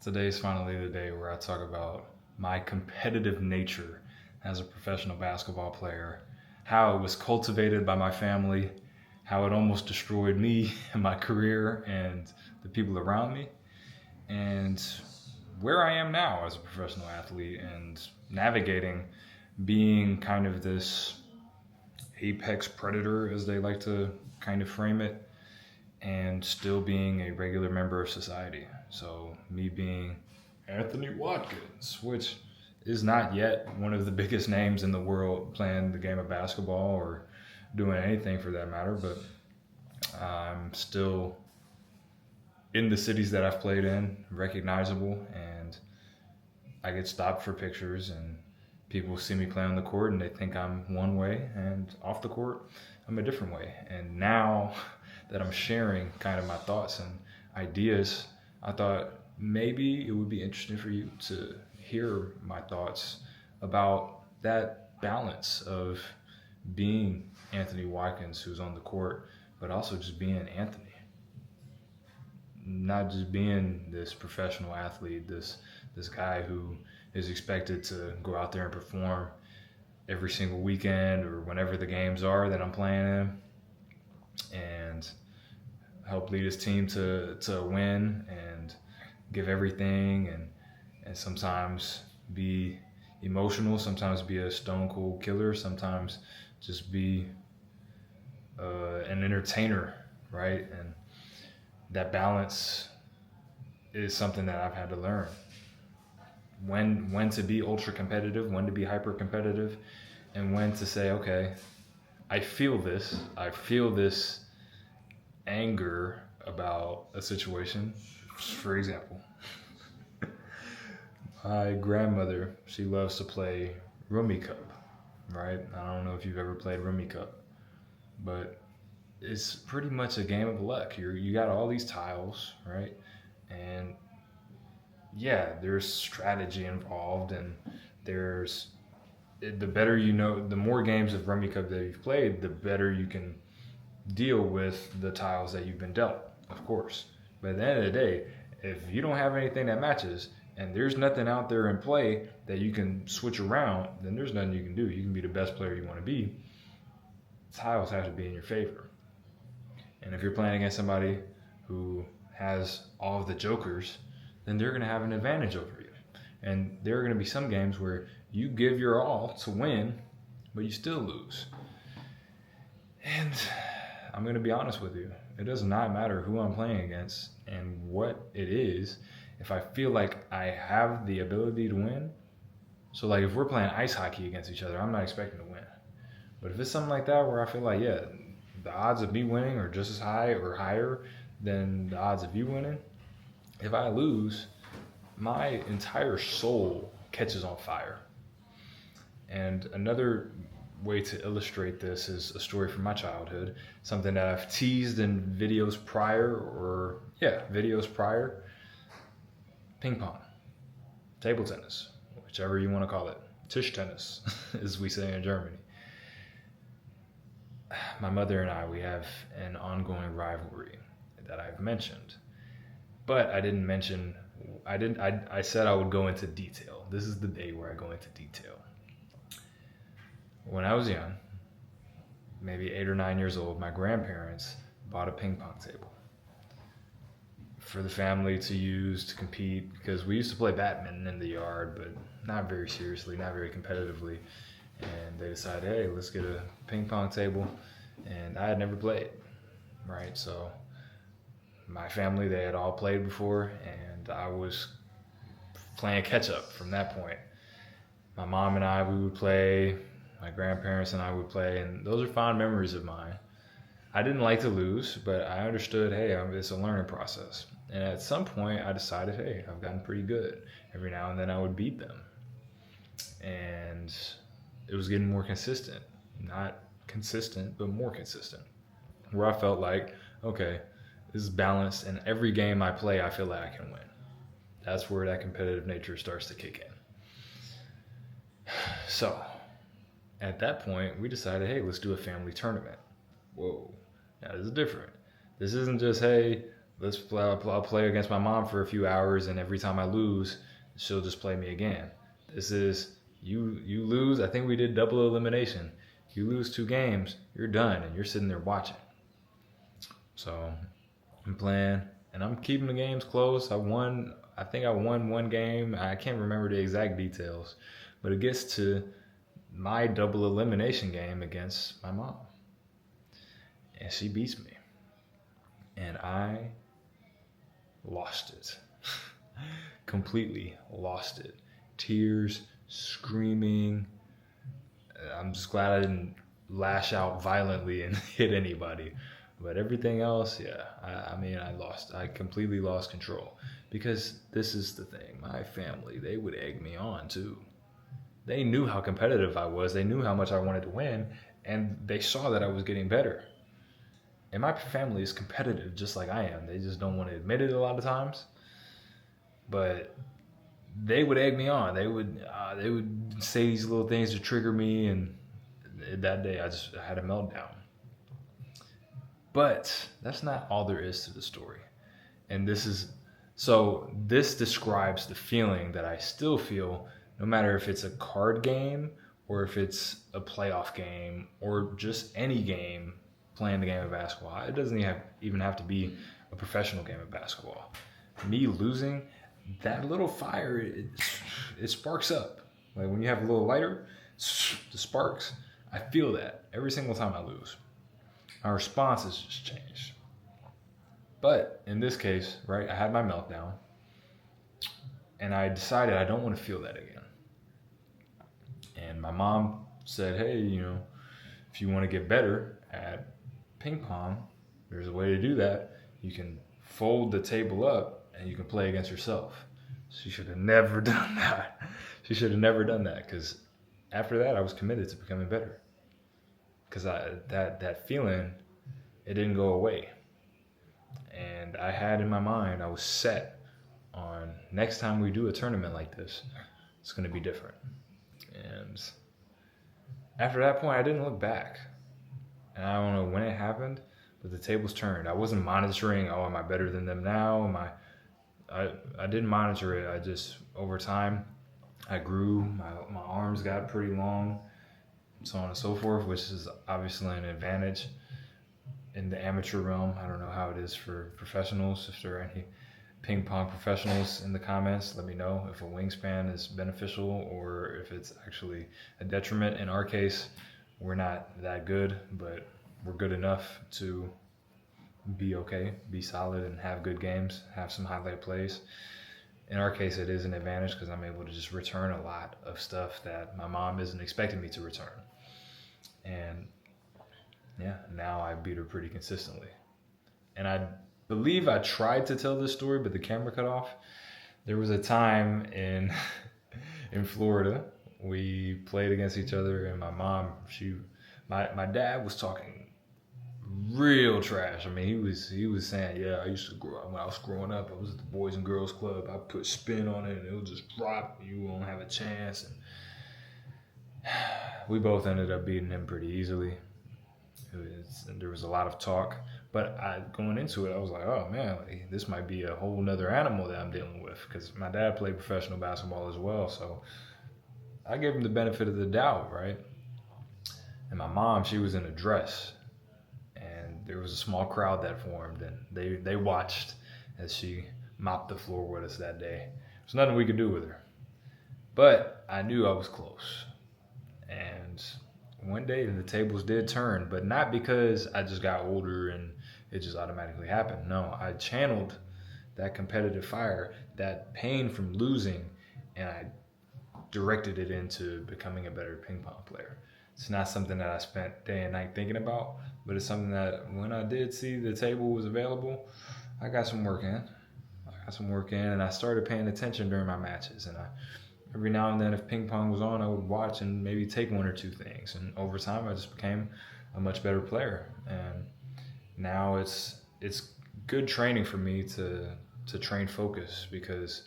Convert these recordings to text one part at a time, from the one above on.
Today's finally the day where I talk about my competitive nature as a professional basketball player, how it was cultivated by my family, how it almost destroyed me and my career and the people around me, and where I am now as a professional athlete and navigating being kind of this apex predator, as they like to kind of frame it, and still being a regular member of society. So, me being Anthony Watkins, which is not yet one of the biggest names in the world playing the game of basketball or doing anything for that matter, but I'm still in the cities that I've played in, recognizable, and I get stopped for pictures, and people see me play on the court and they think I'm one way, and off the court, I'm a different way. And now that I'm sharing kind of my thoughts and ideas, I thought maybe it would be interesting for you to hear my thoughts about that balance of being Anthony Watkins, who's on the court, but also just being Anthony. Not just being this professional athlete, this guy who is expected to go out there and perform every single weekend or whenever the games are that I'm playing in, and help lead his team to a win and give everything, and sometimes be emotional, sometimes be a stone cold killer, sometimes just be an entertainer, right? And that balance is something that I've had to learn. When to be ultra competitive, when to be hyper competitive, and when to say, okay, I feel this anger about a situation. For example, my grandmother, she loves to play Rummy Cup, right? I don't know if you've ever played Rummy Cup, but it's pretty much a game of luck. You got all these tiles, right? And yeah, there's strategy involved, and there's the better you know, the more games of Rummy Cup that you've played, the better you can deal with the tiles that you've been dealt, of course. But at the end of the day, if you don't have anything that matches and there's nothing out there in play that you can switch around, then there's nothing you can do. You can be the best player you want to be. Tiles have to be in your favor. And if you're playing against somebody who has all of the jokers, then they're going to have an advantage over you. And there are going to be some games where you give your all to win, but you still lose. And I'm going to be honest with you. It does not matter who I'm playing against and what it is. If I feel like I have the ability to win, so like if we're playing ice hockey against each other, I'm not expecting to win. But if it's something like that where I feel like, yeah, the odds of me winning are just as high or higher than the odds of you winning, if I lose, my entire soul catches on fire. And another way to illustrate this is a story from my childhood, something that I've teased in videos prior. Ping pong, table tennis, whichever you want to call it, tisch tennis, as we say in Germany. My mother and we have an ongoing rivalry that I've mentioned, but I didn't mention, I said I would go into detail. This is the day where I go into detail. When I was young, maybe 8 or 9 years old, my grandparents bought a ping pong table for the family to use to compete, because we used to play badminton in the yard, but not very seriously, not very competitively. And they decided, hey, let's get a ping pong table. And I had never played, right? So my family, they had all played before, and I was playing catch up from that point. My mom and we would play. My grandparents and I would play, and those are fond memories of mine. I didn't like to lose, but I understood, hey, it's a learning process. And at some point, I decided, hey, I've gotten pretty good. Every now and then I would beat them. And it was getting more consistent. Not consistent, but more consistent. Where I felt like, okay, this is balanced, and every game I play, I feel like I can win. That's where that competitive nature starts to kick in. So at that point, we decided, hey, let's do a family tournament. Whoa, now this is different. This isn't just, hey, I'll play against my mom for a few hours, and every time I lose, she'll just play me again. This is you lose. I think we did double elimination. You lose 2 games, you're done, and you're sitting there watching. So I'm playing, and I'm keeping the games close. I think I won 1 game. I can't remember the exact details, but it gets to my double elimination game against my mom, and she beats me, and I lost it. Completely lost it. Tears, screaming. I'm just glad I didn't lash out violently and hit anybody. But everything else, yeah, I lost. I completely lost control. Because this is the thing. My family, they would egg me on too. They knew how competitive I was. They knew how much I wanted to win. And they saw that I was getting better. And my family is competitive just like I am. They just don't want to admit it a lot of times. But they would egg me on. They would say these little things to trigger me, and that day I had a meltdown. But that's not all there is to the story. And this describes the feeling that I still feel, no matter if it's a card game or if it's a playoff game or just any game, playing the game of basketball. It doesn't even have to be a professional game of basketball. Me losing, that little fire, it sparks up. Like when you have a little lighter, the sparks, I feel that every single time I lose. My response has just changed. But in this case, right, I had my meltdown, and I decided I don't want to feel that again. And my mom said, hey, if you want to get better at ping pong, there's a way to do that. You can fold the table up and you can play against yourself. She should have never done that. She should have never done that, because after that I was committed to becoming better. Because that feeling, it didn't go away. And I had in my mind, I was set on next time we do a tournament like this, it's going to be different. And after that point, I didn't look back. And I don't know when it happened, but the tables turned. I wasn't monitoring, am I better than them now? I didn't monitor it. I just, over time, I grew. My arms got pretty long, so on and so forth, which is obviously an advantage in the amateur realm. I don't know how it is for professionals. If there are any ping pong professionals in the comments, let me know if a wingspan is beneficial or if it's actually a detriment. In our case, we're not that good, but we're good enough to be okay, be solid, and have good games, have some highlight plays. In our case, it is an advantage because I'm able to just return a lot of stuff that my mom isn't expecting me to return. And yeah, now I beat her pretty consistently. And I believe I tried to tell this story, but the camera cut off. There was a time in Florida, we played against each other, and my mom, my dad was talking real trash. I mean, he was saying, yeah, when I was growing up, I was at the Boys and Girls Club. I put spin on it, and it would just drop. You won't have a chance. And we both ended up beating him pretty easily. There was a lot of talk, but going into it, I was like, oh man, this might be a whole nother animal that I'm dealing with, because my dad played professional basketball as well, so I gave him the benefit of the doubt, right? And my mom, she was in a dress, and there was a small crowd that formed, and they watched as she mopped the floor with us that day. There's nothing we could do with her, but I knew I was close. And one day the tables did turn, but not because I just got older and it just automatically happened. No, I channeled that competitive fire, that pain from losing, and I directed it into becoming a better ping pong player. It's not something that I spent day and night thinking about, but it's something that when I did see the table was available, I got some work in. And I started paying attention during my matches. And every now and then, if ping pong was on, I would watch and maybe take 1 or 2 things. And over time, I just became a much better player. And now it's good training for me to train focus, because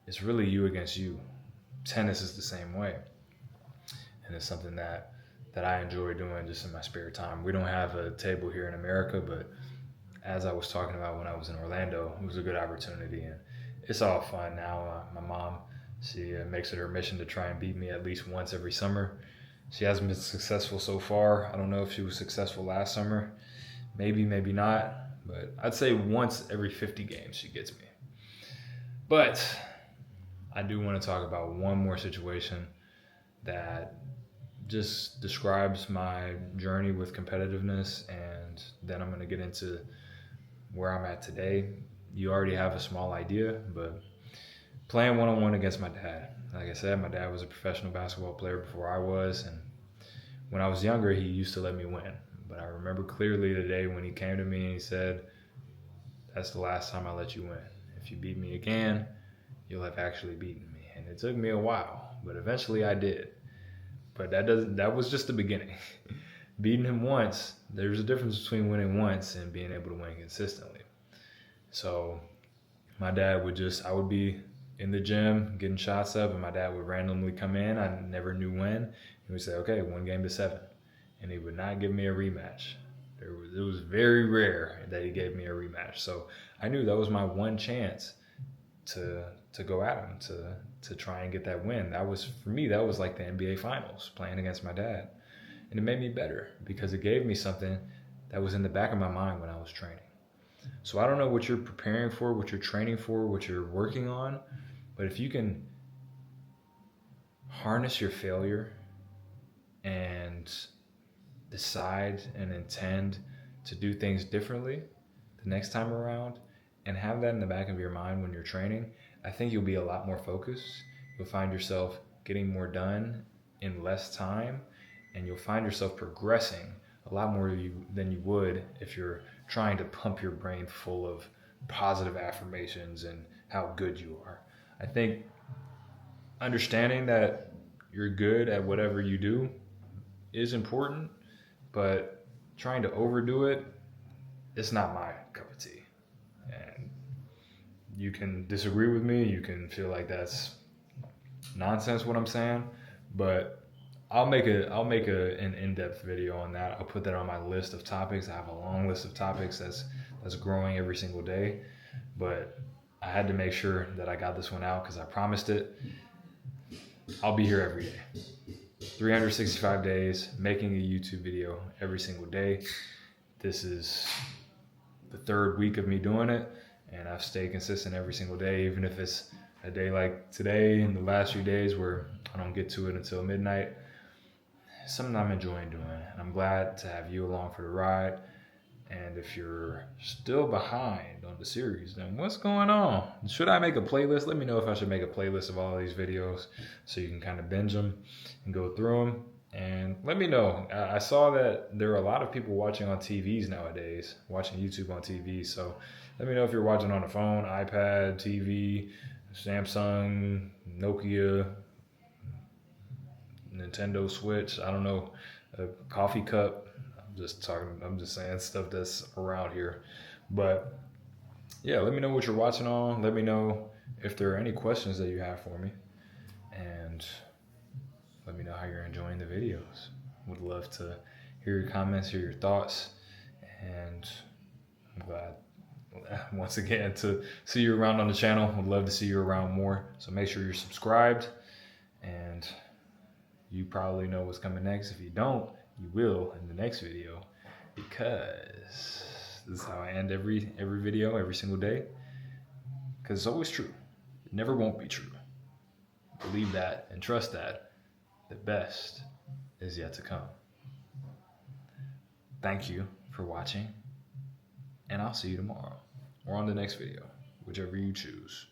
it's really you against you. Tennis is the same way. And it's something that I enjoy doing just in my spare time. We don't have a table here in America, but as I was talking about when I was in Orlando, it was a good opportunity, and it's all fun now. My mom, she makes it her mission to try and beat me at least once every summer. She hasn't been successful so far. I don't know if she was successful last summer. Maybe, maybe not. But I'd say once every 50 games she gets me. But I do want to talk about one more situation that just describes my journey with competitiveness, and then I'm going to get into where I'm at today. You already have a small idea, but playing one-on-one against my dad. Like I said, my dad was a professional basketball player before I was, and when I was younger, he used to let me win. But I remember clearly the day when he came to me and he said, "That's the last time I let you win. If you beat me again, you'll have actually beaten me." And it took me a while, but eventually I did. But that was just the beginning. Beating him once, there's a difference between winning once and being able to win consistently. So my dad I would be in the gym getting shots up, and my dad would randomly come in. I never knew when. He would say, "Okay, 1-7." And he would not give me a rematch. It was very rare that he gave me a rematch. So I knew that was my one chance to go at him, to try and get that win. For me, that was like the NBA Finals, playing against my dad. And it made me better because it gave me something that was in the back of my mind when I was training. So I don't know what you're preparing for, what you're training for, what you're working on, but if you can harness your failure and decide and intend to do things differently the next time around, and have that in the back of your mind when you're training, I think you'll be a lot more focused. You'll find yourself getting more done in less time, and you'll find yourself progressing a lot more than you would if you're trying to pump your brain full of positive affirmations and how good you are. I think understanding that you're good at whatever you do is important, but trying to overdo it, it's not my cup of tea. And you can disagree with me, you can feel like that's nonsense what I'm saying, but I'll make an in-depth video on that. I'll put that on my list of topics. I have a long list of topics that's growing every single day, but I had to make sure that I got this one out because I promised it. I'll be here every day. 365 days, making a YouTube video every single day. This is the third week of me doing it, and I've stayed consistent every single day, even if it's a day like today and the last few days where I don't get to it until midnight. Something I'm enjoying doing, and I'm glad to have you along for the ride. And if you're still behind on the series, then what's going on? Should I make a playlist? Let me know if I should make a playlist of all of these videos so you can kind of binge them and go through them. And let me know. I saw that there are a lot of people watching on TVs nowadays, watching YouTube on TV. So let me know if you're watching on a phone, iPad, TV, Samsung, Nokia, Nintendo Switch, I don't know, a coffee cup. I'm just saying stuff that's around here. But yeah, let me know what you're watching on. Let me know if there are any questions that you have for me. And let me know how you're enjoying the videos. Would love to hear your comments, hear your thoughts. And I'm glad, once again, to see you around on the channel. Would love to see you around more. So make sure you're subscribed. And you probably know what's coming next. If you don't, you will in the next video, because this is how I end every video, every single day, because it's always true. It never won't be true. Believe that and trust that the best is yet to come. Thank you for watching, and I'll see you tomorrow or on the next video, whichever you choose.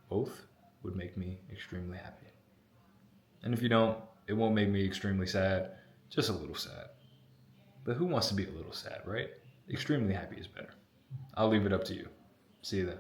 Both would make me extremely happy. And if you don't, it won't make me extremely sad. Just a little sad. But who wants to be a little sad, right? Extremely happy is better. I'll leave it up to you. See you then.